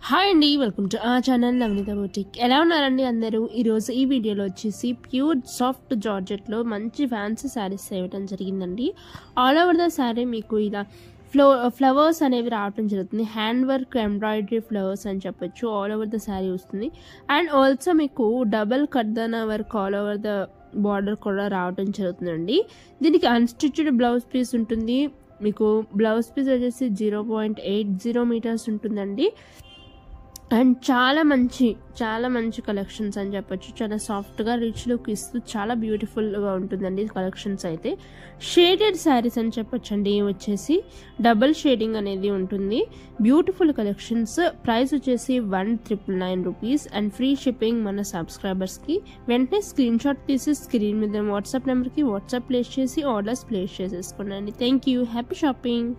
Hi అండి, welcome to ఆ channel నవనీత boutique. ఎలా ఉన్నారండి అందరూ? ఈరోజు ఈ వీడియోలో వచ్చేసి ప్యూర్ సాఫ్ట్ జార్జెట్లో మంచి ఫ్యాన్సీ శారీస్ ఇవ్వడం జరిగిందండి. ఆల్ ఓవర్ ద శారీ మీకు ఇలా ఫ్లవర్స్ అనేవి రావడం జరుగుతుంది. హ్యాండ్ వర్క్ ఎంబ్రాయిడరీ ఫ్లవర్స్ అని చెప్పొచ్చు. ఆల్ ఓవర్ ద శారీ వస్తుంది. అండ్ ఆల్సో మీకు double kardana work all over the border కూడా రావడం జరుగుతుందండి. దీనికి అన్స్టిచ్డ్ బ్లౌజ్ పీస్ ఉంటుంది. మీకు బ్లౌజ్ పీస్ వచ్చేసి 0.80 మీటర్స్ ఉంటుందండి. అండ్ చాలా మంచి కలెక్షన్స్ అని చెప్పొచ్చు. చాలా సాఫ్ట్గా రిచ్ లుక్ ఇస్తూ చాలా బ్యూటిఫుల్గా ఉంటుందండి కలెక్షన్స్. అయితే షేడెడ్ శారీస్ అని చెప్పొచ్చండి. వచ్చేసి డబుల్ షేడింగ్ అనేది ఉంటుంది. Beautiful collections. ప్రైస్ వచ్చేసి 1999 రూపీస్ అండ్ ఫ్రీ షిప్పింగ్ మన సబ్స్క్రైబర్స్కి. వెంటనే స్క్రీన్ షాట్ తీసి స్క్రీన్ మీద వాట్సాప్ నెంబర్కి వాట్సాప్ ప్లేస్ చేసి ఆర్డర్స్ ప్లేస్ చేసేసుకోండి. Thank you. Happy shopping.